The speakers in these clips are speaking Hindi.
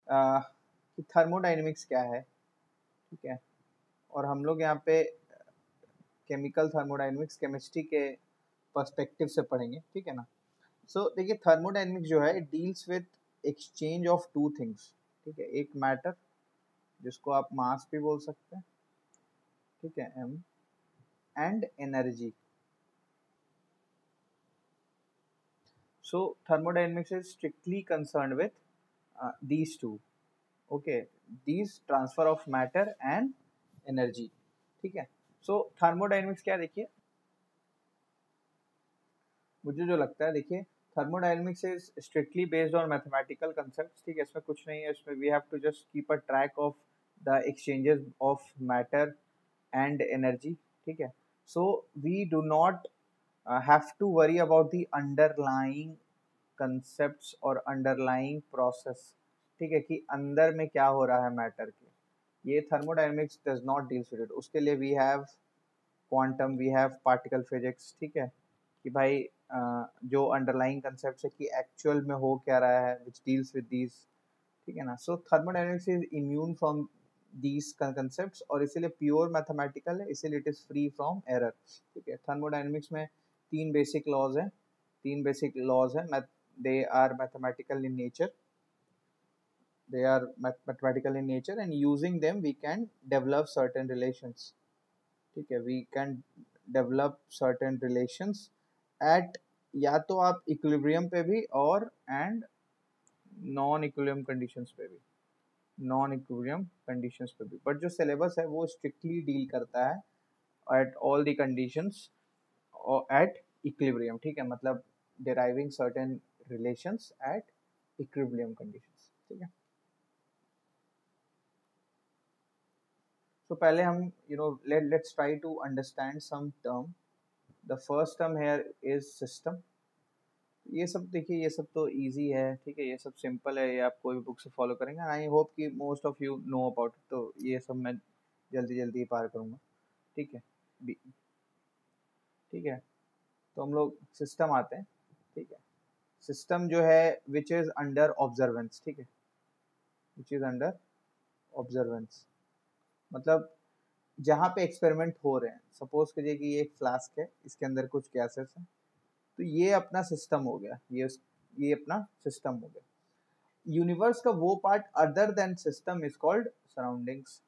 कि थर्मोडाइनमिक्स क्या है, ठीक है। और हम लोग यहाँ पे केमिकल थर्मोडाइनमिक्स केमिस्ट्री के पर्सपेक्टिव से पढ़ेंगे, ठीक है ना। सो देखिए थर्मोडाइनमिक्स जो है it deals with exchange of two things, ठीक है। एक मैटर जिसको आप मास भी बोल सकते हैं, ठीक है, um, and energy. So thermodynamics is strictly concerned with these two, okay, these transfer of matter and energy, ठीक है। So thermodynamics क्या, देखिए मुझे जो लगता है, देखिए thermodynamics is strictly based on mathematical concepts, ठीक है। इसमें कुछ नहीं है, इसमें we have to just keep a track of the exchanges of matter and energy, ठीक है। So we do not have to worry about the underlying concepts और underlying process, ठीक है, कि अंदर में क्या हो रहा है मैटर के। ये thermodynamics does not deal with it। उसके लिए we have quantum, we have particle physics, ठीक है, कि भाई जो अंडरलाइंग कंसेप्ट है कि एक्चुअल में हो क्या रहा है, विच डील्स विद दीज, ठीक है ना। So thermodynamics is immune from these concepts, और इसीलिए प्योर मैथमेटिकल है, इसीलिए it is free from error, ठीक है। थर्मोडायनेमिक्स में तीन बेसिक लॉज हैं, they are mathematical in nature, and using them we can develop certain relations, ठीक है। We can develop certain relations at, या तो आप इक्विलिब्रियम पे भी और एंड नॉन इक्विलिब्रियम कंडीशंस पे भी, बट जो सिलेबस है वो स्ट्रिक्टली डील करता है at all the conditions at equilibrium, ठीक है, मतलब deriving certain relations at equilibrium conditions, ठीक है। तो पहले हम let's try to understand some term। The first term here is system। ये सब देखिए, ये सब तो इजी है, ठीक है, ये सब सिंपल है, ये आप कोई भी बुक से फॉलो करेंगे। आई होप कि most of you know about it, तो ये सब मैं जल्दी जल्दी पार करूँगा, ठीक है। ठीक है, तो हम लोग सिस्टम आते हैं, ठीक है। सिस्टम जो है विच इज़ अंडर ऑब्जर्वेंस, ठीक है, विच इज़ अंडर ऑब्जर्वेंस, मतलब जहाँ पे एक्सपेरिमेंट हो रहे हैं। सपोज करिए कि ये एक फ्लास्क है, इसके अंदर कुछ गैसेस हैं, तो ये अपना सिस्टम हो गया, ये अपना सिस्टम हो गया। यूनिवर्स का वो part other than system is called surroundings,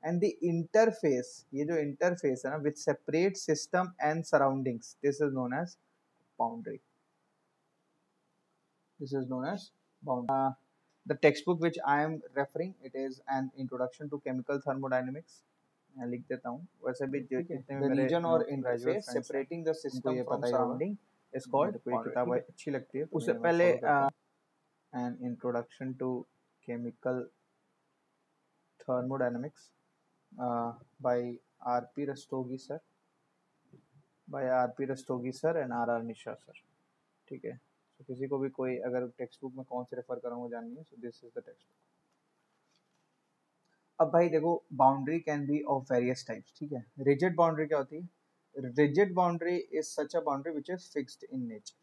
and the interface, ये जो इंटरफेस है ना which separate system and surroundings, this is known as boundary, the textbook which I am referring, it is an introduction to chemical thermodynamics। मैं लिख देता हूँ, वैसे भी जितने भी मेरे रीजन और interface separating the system from surrounding is called, कोई किताब अच्छी लगती है तो उससे पहले an introduction to chemical thermodynamics by R P. Rastogi sir and R Mishra sir, ठीक है। तो किसी को भी कोई अगर टेक्स्ट बुक में कौन से रेफर कर रहा हूँ जाननी है, so this is the text book. अब भाई देखो, boundary can be of various types, ठीक है। रिजिड बाउंड्री क्या होती है? Rigid boundary is such a boundary which is fixed in nature.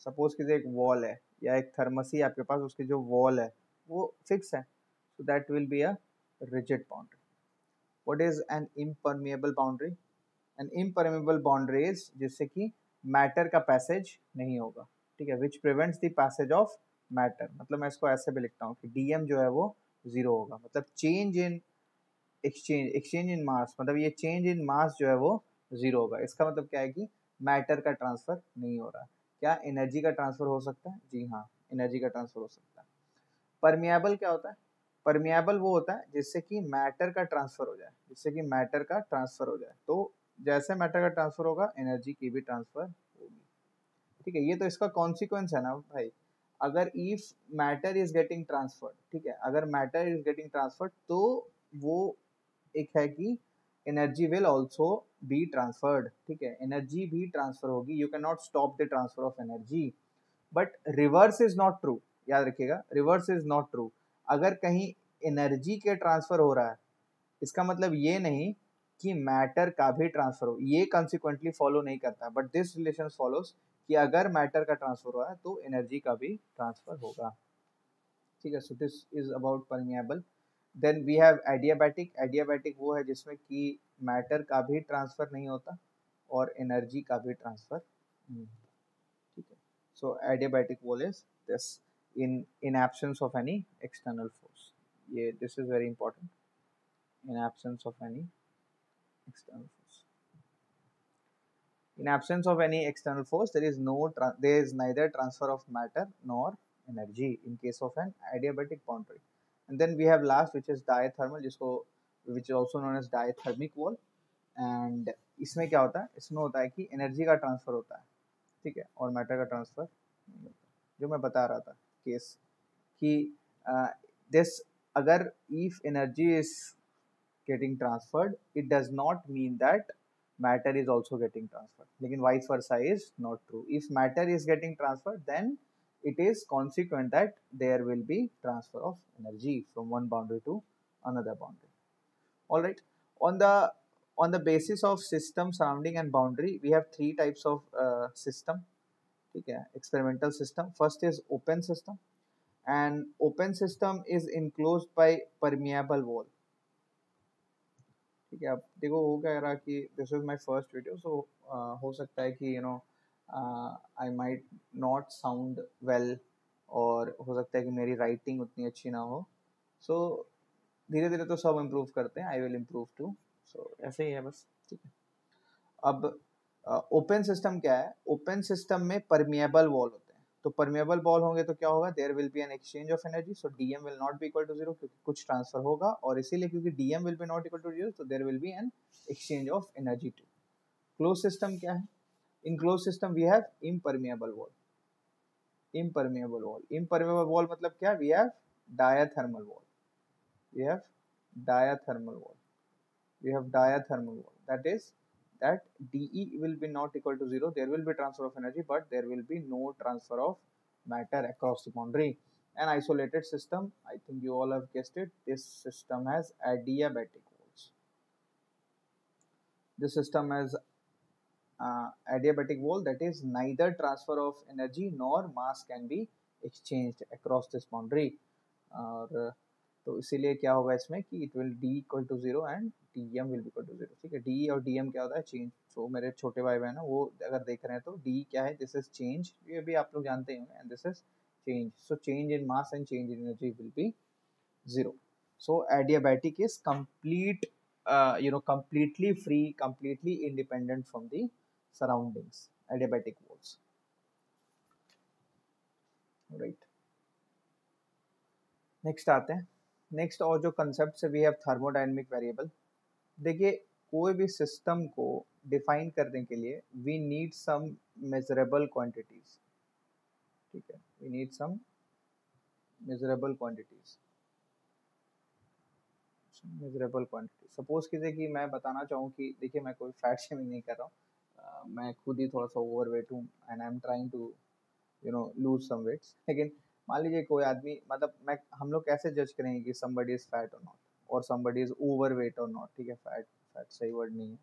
Suppose कि एक वॉल है या एक थर्मसी आपके पास, उसकी जो वॉल है वो फिक्स है, so that will be a rigid boundary. What is an impermeable boundary? An impermeable boundary is जिससे कि मैटर का पैसेज नहीं होगा, ठीक है, which prevents the passage of matter. मतलब मैं इसको ऐसे भी लिखता हूँ कि डीएम जो है वो जीरो होगा, मतलब चेंज इन एक्सचेंज इन मास, मतलब ये चेंज इन मास जो है वो जीरो होगा। इसका मतलब क्या है कि मैटर का ट्रांसफर नहीं हो रहा। क्या एनर्जी का ट्रांसफर हो सकता है? जी हाँ, एनर्जी का ट्रांसफर हो सकता है। परमिएबल क्या होता है? परमिएबल वो होता है जिससे कि मैटर का ट्रांसफर हो जाए, तो जैसे मैटर का ट्रांसफर होगा एनर्जी की भी ट्रांसफर होगी, ठीक है। ये तो इसका कॉन्सिक्वेंस है ना भाई। अगर if matter is getting transferred, ठीक है, अगर मैटर इज गेटिंग ट्रांसफर्ड तो वो एक है कि energy will also be transferred, ठीक है, एनर्जी भी ट्रांसफर होगी। You can not stop the transfer of energy, but reverse is not true. याद रखिएगा, रिवर्स इज नॉट ट्रू। अगर कहीं एनर्जी के ट्रांसफर हो रहा है, इसका मतलब ये नहीं कि मैटर का भी ट्रांसफर हो, ये कॉन्सिक्वेंटली फॉलो नहीं करता, बट दिस रिलेशन फॉलोज कि अगर मैटर का ट्रांसफर हुआ है तो एनर्जी का भी ट्रांसफर होगा, ठीक है। So this is about permeable. Then we have adiabatic. Adiabatic वो है जिसमें कि मैटर का भी ट्रांसफर नहीं होता और एनर्जी का भी ट्रांसफर नहीं, ठीक है। So adiabatic wall is this in absence of any external force, ये this is very important, in absence of any external force. In absence of any external force, there is neither transfer of matter nor energy in case of an adiabatic boundary. And then we have last, which is diathermal, which is also known as diathermic wall. And इसमें क्या होता है, इसमें होता है कि एनर्जी का ट्रांसफर होता है, ठीक है, और मैटर का ट्रांसफर नहीं होता, जो मैं बता रहा था केस कि दिस अगर if energy is getting transferred, it does not mean that matter is also getting transferred. लेकिन vice versa is not true. If matter is getting transferred, then it is consequent that there will be transfer of energy from one boundary to another boundary. All right. On the basis of system, surrounding, and boundary, we have three types of system. ठीक है, experimental system. First is open system, and open system is enclosed by permeable wall. ठीक है, अब देखो हो क्या रहा कि this is my first video, so हो सकता है कि I might not sound well, और हो सकता है कि मेरी राइटिंग उतनी अच्छी ना हो, सो धीरे धीरे तो सब इम्प्रूव करते हैं, आई विल इम्प्रूव टू, सो ऐसे ही है बस, ठीक है। अब ओपन सिस्टम क्या है, ओपन सिस्टम में परमिएबल वॉल होते हैं, तो परमिएबल वॉल होंगे तो क्या होगा, there will be an exchange of energy, so DM will not be equal to zero, क्योंकि कुछ ट्रांसफर होगा, और इसीलिए क्योंकि DM will be not equal to zero, तो there will be an exchange of energy too. Close system क्या है, in close system we have impermeable wall. Impermeable wall, impermeable wall मतलब क्या, we have diathermal wall, we have diathermal wall, we have diathermal wall, that is that dE will be not equal to 0, there will be transfer of energy, but there will be no transfer of matter across the boundary. An isolated system, I think you all have guessed it, this system has adiabatic walls. This system has adiabatic wall, that is neither transfer of energy nor mass can be exchanged across this boundary, और तो इसीलिए क्या होगा इसमें कि it will D equal to zero and D M will be equal to zero, ठीक है। डी और डी एम क्या होता है, चेंज। सो मेरे छोटे भाई बहन है वो अगर देख रहे हैं तो डी क्या है, दिस इज चेंज, ये भी आप लोग जानते ही होंगे, and this is change, so change in mass and change in energy will be zero. So adiabatic is complete, completely free, completely independent from the surroundings, adiabatic walls, right। Next आते हैं, नेक्स्ट और जो कंसेप्ट है, वी हैव थर्मोडायनेमिक वेरिएबल। देखिए कोई भी सिस्टम को डिफाइन करने के लिए we need some measurable quantities, ठीक है, we need some measurable quantities, measurable quantity. Suppose कीजिए कि मैं बताना चाहूँ कि देखिए मैं कोई फैट शेमिंग नहीं कर रहा हूँ, मैं खुद ही थोड़ा सा ओवरवेट हूँ and I am trying to lose some weights, लेकिन मान लीजिए कोई आदमी, मतलब मैं, हम लोग कैसे जज करेंगे कि somebody इज फैट और नॉट, और somebody इज ओवरवेट और नॉट, ठीक है, फैट, फैट सही वर्ड नहीं है,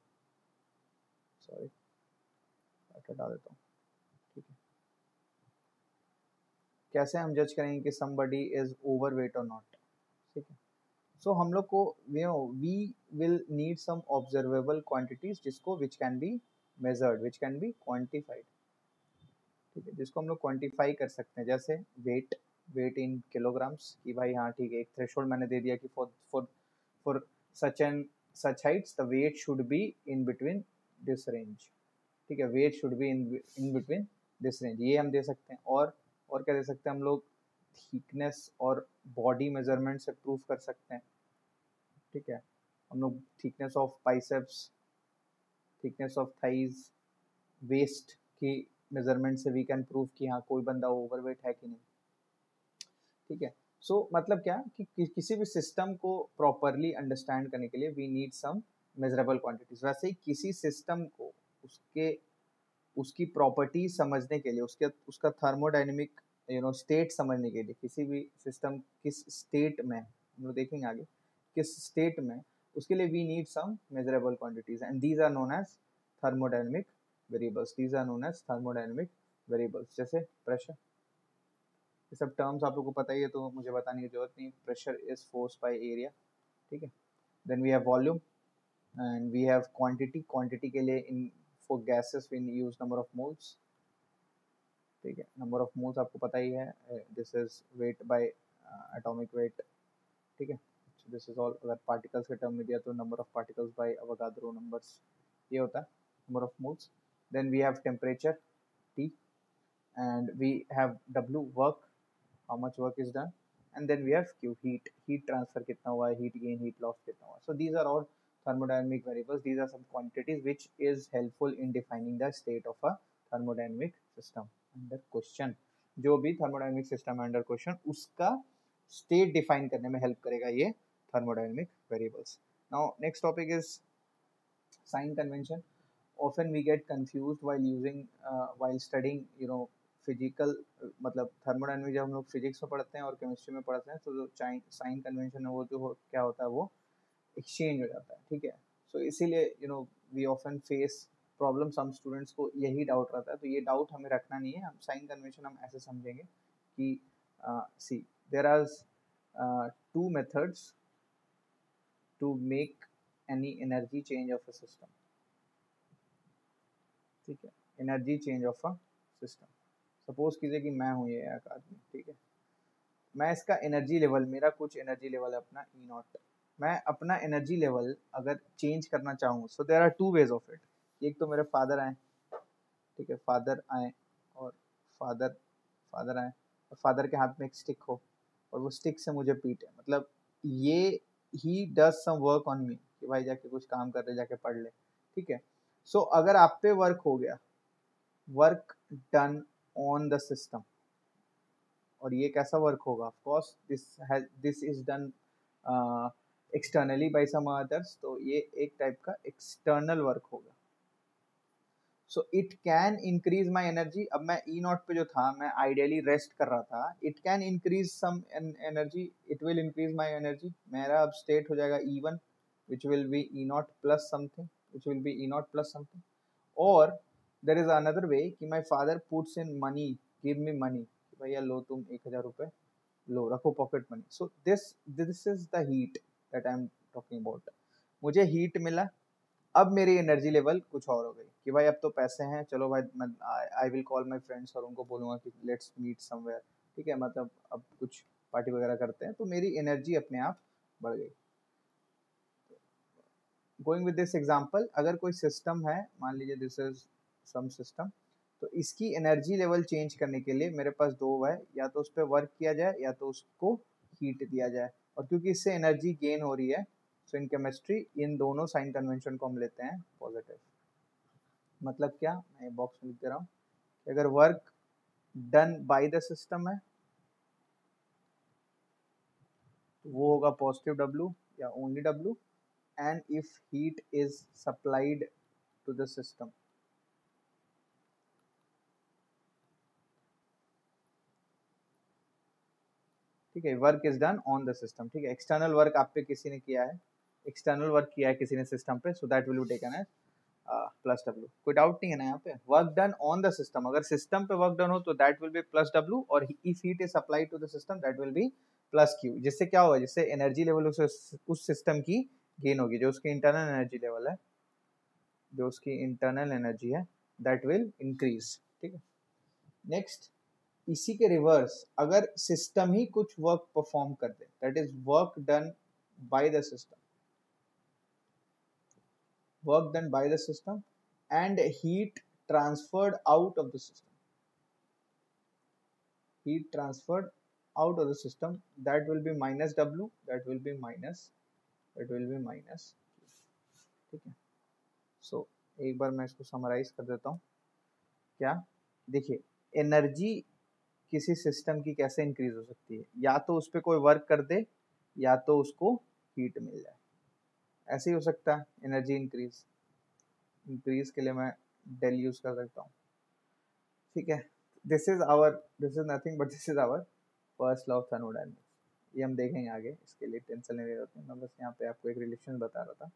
सॉरी, फैट हटा देता हूँ, ठीक है। कैसे हम जज करेंगे कि somebody इज ओवरवेट और नॉट, ठीक है। सो हम लोग को we will need some observable quantities, जिसको which can be measured, which can be quantified, ठीक है, जिसको हम लोग क्वांटिफाई कर सकते हैं, जैसे वेट, वेट इन किलोग्राम्स, कि भाई हाँ ठीक है, एक थ्रेशोल्ड मैंने दे दिया कि for for for such and such heights the weight should be in between this range, ठीक है, weight should be in between this range, ये हम दे सकते हैं। और क्या दे सकते हैं हम लोग, थिकनेस और बॉडी मेजरमेंट से प्रूफ कर सकते हैं, ठीक है, हम लोग thickness of biceps, thickness of thighs, waist की मेजरमेंट से वी कैन प्रूव कि हाँ कोई बंदा ओवरवेट है कि नहीं, ठीक है। सो मतलब क्या कि किसी भी सिस्टम को प्रॉपरली अंडरस्टैंड करने के लिए we need some measurable quantities. वैसे ही किसी सिस्टम को उसके उसकी प्रॉपर्टी समझने के लिए, उसका थर्मोडायनेमिक स्टेट समझने के लिए, किसी भी सिस्टम किस स्टेट में, हम लोग देखेंगे आगे किस स्टेट में, उसके लिए we need some measurable quantities, and these are known as thermodynamic variables, these are known as thermodynamic variables, जैसे प्रेशर। ये सब टर्म्स आप लोगों को पता ही है तो मुझे बताने की जरूरत नहीं। Pressure is force by area, ठीक है। Then we have volume and we have quantity. Quantity के लिए in for gases we use number of moles, ठीक है। नंबर ऑफ मोल्स आपको पता ही है, this is weight by atomic weight, ठीक है। This is all. अगर पार्टिकल्स के टर्म में दिया तो number of particles by Avogadro numbers, ये होता है number of moles. Then we have temperature T and we have W work, how much work is done, and then we have Q heat transfer कितना हुआ है, heat gain, heat loss कितना हुआ. So these are all thermodynamic variables. These are some quantities which is helpful in defining the state of a thermodynamic system under question. जो भी thermodynamic system under question उसका state define करने में help करेगा ये thermodynamic variables. Now next topic is sign convention. Often we get confused while using while studying physical, मतलब थर्मोडायनेमिक्स जब हम लोग फिजिक्स में पढ़ते हैं और केमिस्ट्री में पढ़ते हैं तो जो साइन कन्वेंशन है वो क्या होता है, वो एक्सचेंज हो जाता है, ठीक है। सो इसीलिए we often face problem, some students को यही डाउट रहता है, तो ये डाउट हमें रखना नहीं है। हम साइन कन्वेंशन हम ऐसे समझेंगे कि see there are two methods to make any energy change of a system, ठीक है। Energy change of a system, suppose कीजिए कि मैं हूँ ये एक आदमी, ठीक है। मैं इसका एनर्जी लेवल, मेरा कुछ एनर्जी लेवल है अपना ई नॉट, मैं अपना एनर्जी लेवल अगर चेंज करना चाहूँ, so there are two ways of it. एक तो मेरे फादर आए, ठीक है, फादर आए और फादर फादर आए और फादर के हाथ में एक स्टिक हो और वो स्टिक से मुझे पीटे, मतलब ये ही does some work on me कि भाई जाके कुछ काम कर ले, जाके पढ़ ले, ठीक है। सो अगर आप पे वर्क हो गया, work done on the system, और ये कैसा वर्क होगा, of course this is done externally by some others, तो ये एक टाइप का एक्सटर्नल वर्क होगा। So it can increase my energy. अब मैं ई नॉट पे जो था, मैं आइडियली रेस्ट कर रहा था, it can increase some energy, it will increase my energy. मेरा अब स्टेट हो जाएगा E1 which will be E naught plus something, which will be E naught plus something. Or there is another way कि my father puts in money, give me money, भैया लो तुम 1000 रुपए लो, रखो pocket money. So this is the heat that I am talking about. मुझे हीट मिला, अब मेरी एनर्जी लेवल कुछ और हो गई कि भाई अब तो पैसे हैं, चलो भाई मैं I will call my friends और उनको बोलूँगा कि लेट्स मीट समवेयर, ठीक है, मतलब अब कुछ पार्टी वगैरह करते हैं, तो मेरी एनर्जी अपने आप बढ़ गई। गोइंग विद दिस एग्जांपल, अगर कोई सिस्टम है, मान लीजिए दिस इज सम सिस्टम, तो इसकी एनर्जी लेवल चेंज करने के लिए मेरे पास दो है, या तो उस पर वर्क किया जाए या तो उसको हीट दिया जाए, और क्योंकि इससे एनर्जी गेन हो रही है, सो इन केमिस्ट्री इन दोनों साइन कन्वेंशन को हम लेते हैं पॉजिटिव। मतलब क्या, मैं बॉक्स में लिख दे रहा हूँ कि अगर work done by the system है तो वो होगा पॉजिटिव W या only W, and if heat is supplied to the system, ठीक है, work is done on the system, ठीक है। एक्सटर्नल वर्क आप पे किसी ने किया है, एक्सटर्नल वर्क किया है किसी ने सिस्टम पे, so that will be taken as plus W। कोई डाउट नहीं है ना यहाँ पे, work done on the system, अगर सिस्टम पे वर्क डन हो तो that will be plus W, और if heat is supplied to the system that will be plus Q। जिससे क्या होगा, जिससे एनर्जी लेवल उस सिस्टम की गेन होगी, जो उसकी इंटरनल एनर्जी लेवल है, जो उसकी इंटरनल एनर्जी है, दैट विल इंक्रीज, ठीक है। नेक्स्ट, इसी के रिवर्स, अगर सिस्टम ही कुछ वर्क परफॉर्म कर दे, that is work done by the system, work done by the system and heat transferred out of the system, heat transferred out of the system, that will be minus W, that will be minus, ठीक है। सो एक बार मैं इसको समराइज कर देता हूँ। क्या, देखिए, एनर्जी किसी सिस्टम की कैसे इंक्रीज हो सकती है, या तो उस पर कोई वर्क कर दे या तो उसको हीट मिल जाए, ऐसे ही हो सकता है। एनर्जी इंक्रीज के लिए मैं डेल यूज कर सकता हूँ, ठीक है। This is nothing but this is our first law of thermodynamics. ये हम देखेंगे आगे, इसके लिए टेंशन नहीं ले रहे, मैं बस यहाँ पे आपको एक रिलेशन बता रहा था,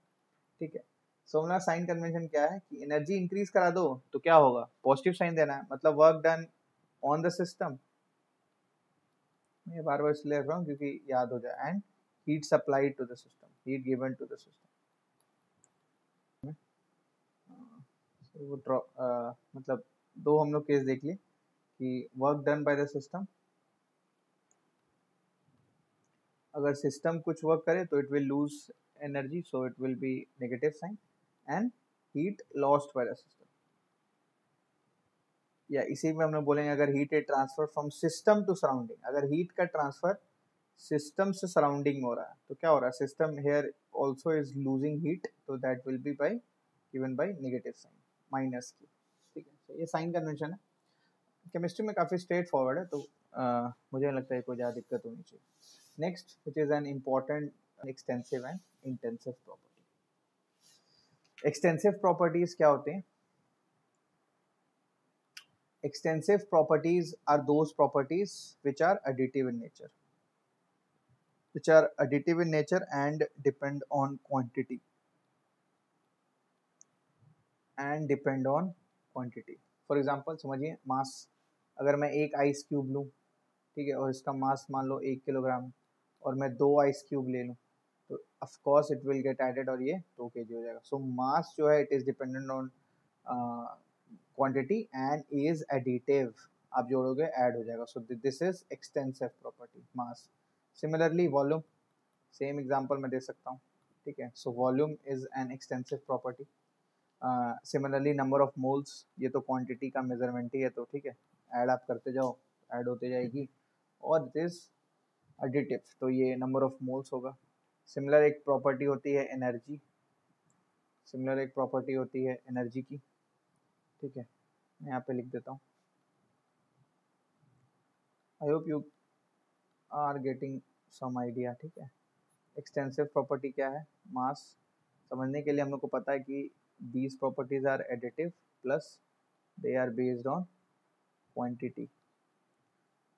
ठीक है। सो हमारा साइन कन्वेंशन क्या है कि एनर्जी इंक्रीज करा दो तो क्या होगा, पॉजिटिव साइन देना है, मतलब work done on the system. मैं बार बार इसलिए लिख रहा हूँ क्योंकि याद हो जाए। And heat supply to the system, heat given to the system. वो मतलब दो हम लोग केस देख लिए कि work done by the system, अगर सिस्टम कुछ वर्क करे तो it will lose energy, so it will be negative sign. And heat lost by the system, या इसी में हम लोग बोलेंगे अगर heat is transfer from system to surrounding, अगर हीट का ट्रांसफर सिस्टम से सराउंडिंग में हो रहा है तो क्या हो रहा है, system here also is losing heat, तो that will be by given by negative sign, minus की। ठीक है, तो ये साइन कन्वेंशन है। केमिस्ट्री में काफ़ी स्ट्रेट फॉरवर्ड है, तो मुझे नहीं लगता है कोई ज़्यादा दिक्कत होनी चाहिए। Next which is an important extensive and intensive property. Extensive properties क्या होते हैं? Extensive properties are those properties which are additive in nature, and depend on quantity, For example, समझिए मास, अगर मैं एक आइस क्यूब लूँ, ठीक है, और इसका मास मान लो 1 किलोग्राम, और मैं 2 आइस क्यूब ले लूँ, तो of course it will get added और ये 2 kg हो जाएगा। सो मास जो है it is dependent on quantity and is additive, आप जोड़ोगे ऐड हो जाएगा। सो this is extensive property, mass. Similarly volume, same example मैं दे सकता हूँ, ठीक है। So volume is an extensive property. Similarly number of moles, ये तो क्वांटिटी का मेजरमेंट ही है, तो ठीक है, ऐड आप करते जाओ, ऐड होते जाएगी, और दिस एडिटिव, तो ये नंबर ऑफ मोल्स होगा। सिमिलर एक प्रॉपर्टी होती है एनर्जी, की, ठीक है, मैं यहाँ पे लिख देता हूँ। I hope you are getting some idea, ठीक है। एक्सटेंसिव प्रॉपर्टी क्या है? मास। समझने के लिए हम लोग को पता है कि these properties are additive plus they are based on quantity,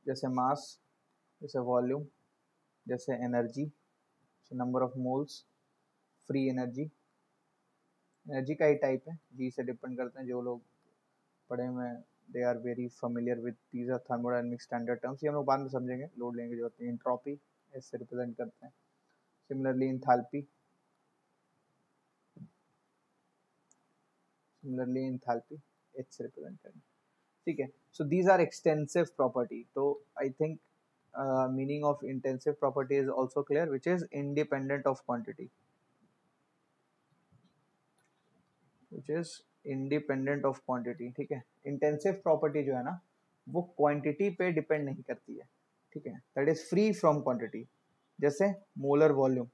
जैसे मास, जैसे वॉल्यूम, जैसे energy, number of moles, free energy. Energy का ही टाइप है, जी से डिपेंड करते हैं, जो लोग पढ़े हुए हैं they are very familiar with these are thermodynamic standard terms, ये हम लोग बाद में समझेंगे, लोड लेंगे जो होती है। एंट्रोपी इससे रिप्रेजेंट करते हैं। सिमिलरली इंथैल्पी, एच से रिप्रेजेंट करेंगे, ठीक है। So these are extensive property. तो I think meaning of intensive property is also clear, which is independent of quantity, ठीक है। इंटेंसिव प्रॉपर्टी जो है ना, वो क्वांटिटी पे डिपेंड नहीं करती है, ठीक है, that is free from quantity. जैसे मोलर वॉल्यूम,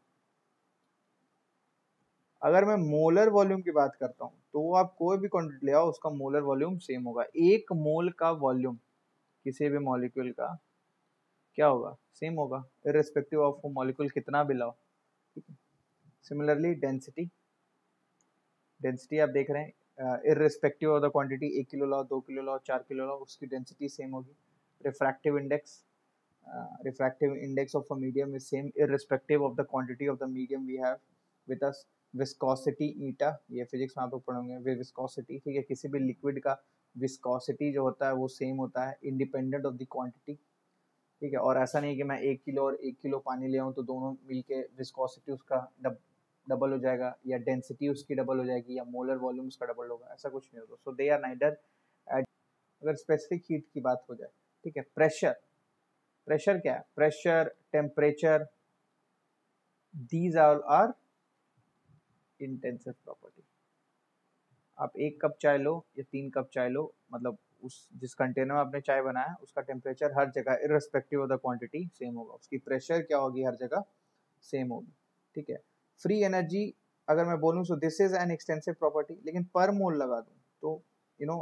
अगर मैं मोलर वॉल्यूम की बात करता हूँ तो आप कोई भी क्वांटिटी ले आओ, उसका मोलर वॉल्यूम सेम होगा। 1 मोल का वॉल्यूम किसी भी मॉलिक्यूल का क्या होगा, सेम होगा, इररिस्पेक्टिव ऑफ वो मॉलिक्यूल कितना भी लाओ, ठीक है। सिमिलरली डेंसिटी आप देख रहे हैं, irrespective of the quantity, 1 kilo लाओ, 2 किलो लाओ, 4 किलो लाओ, उसकी डेंसिटी सेम होगी। Refractive index of a medium is same irrespective of the quantity of the medium we have with us. Viscosity eta, ये फिजिक्स में आप लोग पढ़ोगे, विस्कोसिटी, ठीक है, किसी भी लिक्विड का विस्कोसिटी जो होता है वो सेम होता है, इंडिपेंडेंट ऑफ द क्वांटिटी, ठीक है। और ऐसा नहीं है कि मैं 1 किलो और 1 किलो पानी ले आऊँ तो दोनों मिलके विस्कोसिटी उसका डबल हो जाएगा, या डेंसिटी उसकी डबल हो जाएगी, या मोलर वॉल्यूम उसका डबल होगा, ऐसा कुछ नहीं होगा। So they are neither. अगर स्पेसिफिक हीट की बात हो जाए, ठीक है, प्रेशर क्या है? Pressure, temperature, these are intensive property. आप 1 कप चाय लो या 3 कप चाय लो, मतलब उस जिस कंटेनर में आपने चाय बनाया उसका टेम्परेचर हर जगह irrespective of the quantity same होगा, उसकी प्रेशर क्या होगी, हर जगह सेम होगी, ठीक है। फ्री एनर्जी अगर मैं बोलूँ, सो this is an extensive property, लेकिन पर मोल लगा दूँ तो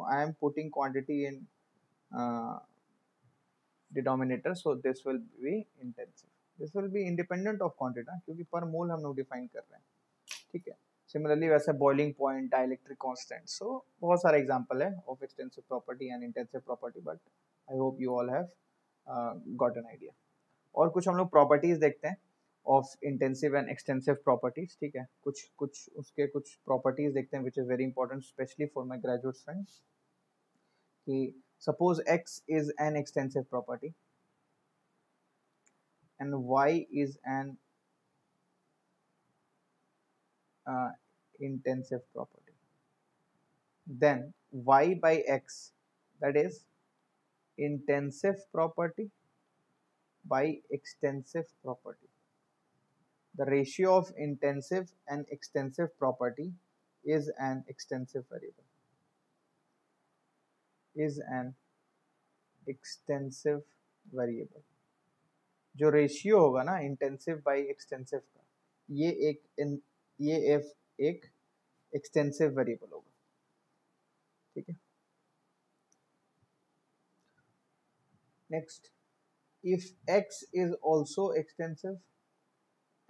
I am putting quantity in denominator, so this will be intensive. This will be independent of quantity, क्योंकि पर मोल हम लोग डिफाइन कर रहे हैं, ठीक है। सिमिलरली वैसे बॉइलिंग पॉइंट, डाइलेक्ट्रिक कांस्टेंट, सो बहुत सारे एग्जांपल है of extensive property and intensive property, but I hope you all have got an idea. और कुछ हम लोग प्रॉपर्टीज देखते हैं, of intensive and extensive properties, ठीक है। कुछ कुछ उसके कुछ प्रॉपर्टीज देखते हैं which is very important specially for my graduate friends, कि suppose x is an extensive property and y is an intensive property, then y by x, that is intensive property by extensive property. The ratio of intensive and extensive property is an extensive variable, is an extensive variable. जो रेशियो होगा ना इंटेंसिव बाई एक्सटेंसिव का, ये एक एक्सटेंसिव वेरिएबल होगा, ठीक है। Next, if x is also extensive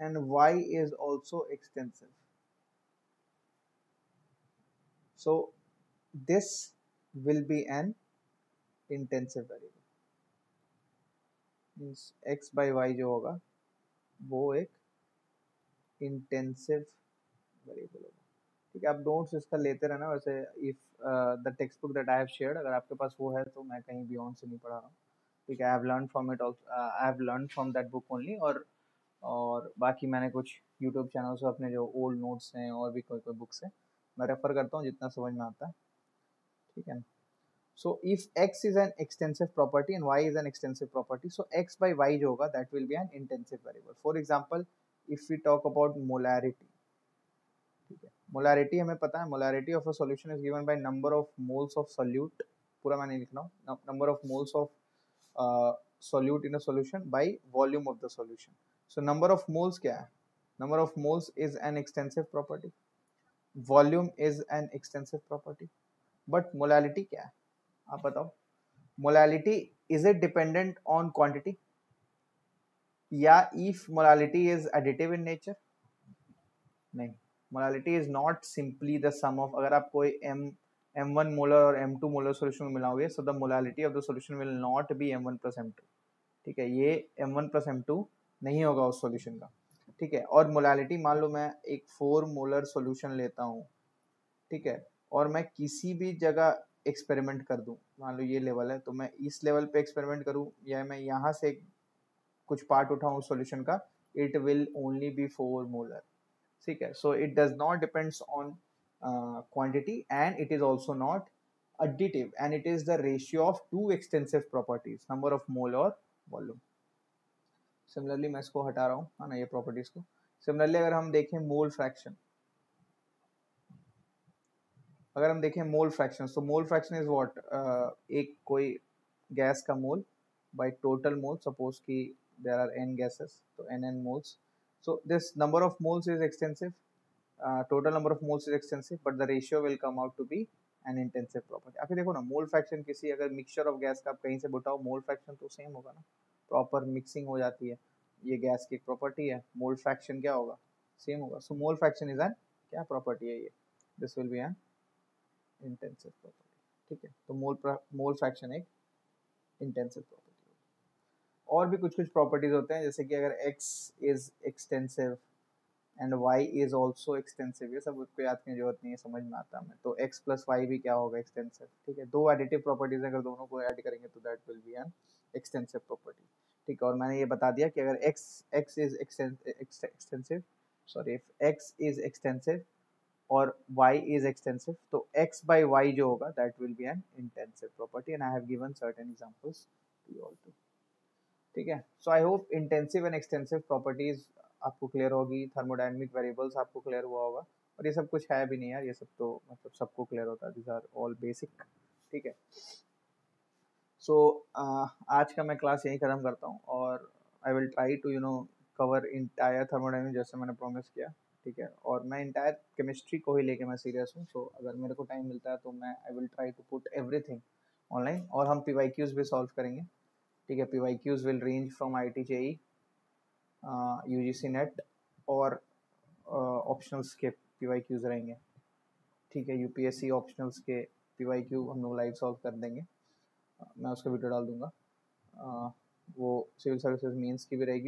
and y is also extensive, so this will be an intensive variable, means x by y जो होगा वो एक इंटेंसिव वेरिएबल होगा, ठीक है। आप नोट्स इसका लेते रहना। वैसे if the text book that I have shared, अगर आपके पास वो है तो मैं कहीं बियॉन्ड से नहीं पढ़ा रहा हूँ, ठीक है। I have learn from it also, I have learn from that book only. और बाकी मैंने कुछ यूट्यूब चैनल से अपने जो ओल्ड नोट्स हैं और भी कोई कोई बुक्स हैं मैं रेफर करता हूँ जितना समझ में आता है, ठीक है। So if x is an extensive property and y is an extensive property, so x by y जो होगा that will be an intensive variable. For example, if we talk about molarity, ठीक है। molarity हमें पता है, molarity of a solution is given by number of moles of solute, पूरा मैं नहीं लिख रहा हूँ, number of moles of solute in a solution by volume of the solution. So number of moles क्या है? Number of moles is an extensive property, volume is an extensive property, but molality क्या है? आप बताओ। Molality is it dependent on quantity, या if molality is additive in nature? नहीं, molality is not simply the sum of, अगर आप कोई m1 मोलर और m2 मोलर सोल्यूशन मिलाओगे, so the molality of the solution will not be m1 plus m2, ठीक है। ये m1 प्लस m2 नहीं होगा उस सोल्यूशन का, ठीक है। और मोलालिटी, मान लो मैं एक 4 मोलर सोल्यूशन लेता हूँ, ठीक है, और मैं किसी भी जगह एक्सपेरिमेंट कर दूं, मान लो ये लेवल है तो मैं इस लेवल पे एक्सपेरिमेंट करूं या मैं यहाँ से कुछ पार्ट उठाऊं सॉल्यूशन का, it will only be 4 molar, ठीक है। So it does not depends on quantity and it is also not additive, and it is the ratio of two extensive properties, number of mole और volume. सिमिलरली मैं इसको हटा रहा हूँ, है ना, ये प्रॉपर्टीज को। सिमिलरली अगर हम देखें मोल फ्रैक्शन, अगर हम देखें मोल फ्रैक्शन, तो मोल फ्रैक्शन इज व्हाट, एक कोई गैस का mole by total mole, suppose कि देयर आर n गैसेस, तो n moles, so this number of moles is extensive, total number of moles is extensive, but the ratio will come out to be an intensive property. आखिर देखो ना, मोल फ्रैक्शन किसी अगर मिक्सचर ऑफ गैस का आप कहीं से बुटाओ, मोल फ्रैक्शन तो सेम होगा ना, प्रॉपर मिक्सिंग हो जाती है, ये गैस की प्रॉपर्टी है, मोल फ्रैक्शन क्या होगा, सेम होगा। सो मोल फ्रैक्शन इज एन क्या प्रॉपर्टी है, ये this will be an intensive property, ठीक है। तो मोल फ्रैक्शन एक इंटेंसिव प्रॉपर्टी। और भी कुछ कुछ प्रॉपर्टीज होते हैं, जैसे कि अगर x is extensive and y is also extensive, ये सब उसको याद करने की जरूरत नहीं है, समझ में आता है हमें। तो x प्लस वाई भी क्या होगा, एक्सटेंसिव, ठीक है। दो एडिटिव प्रॉपर्टीज, अगर दोनों को ऐड करेंगे तो that will be an extensive property, ठीक है। और मैंने ये बता दिया कि अगर x is extensive, sorry, if x is extensive और y is extensive, तो x by y जो होगा that will be an intensive property, and I have given certain examples to you all too, ठीक है। So I hope intensive and extensive properties आपको क्लियर होगी, थर्मोडायनेमिक वेरिएबल्स आपको क्लियर हुआ होगा, और ये सब कुछ है भी नहीं यार, ये सब तो मतलब सबको क्लियर होता है, these are all basic, ठीक है। So आज का मैं क्लास यहीं खत्म करता हूँ, और I will try to cover entire thermodynamic जैसे मैंने प्रॉमिस किया, ठीक है। और मैं इंटायर केमिस्ट्री को ही लेके मैं सीरियस हूँ, सो अगर मेरे को टाइम मिलता है तो मैं I will try to put everything online, और हम PYQs भी सॉल्व करेंगे, ठीक है। PYQs will range from IIT JEE, UGC net, और ऑप्शनल्स के PYQs रहेंगे, ठीक है। UPSC ऑप्शनल्स के PYQ हम लोग लाइव सॉल्व कर देंगे, मैं उसका वीडियो डाल दूंगा, वो सिविल सर्विसेज मेंस की भी रहेगी।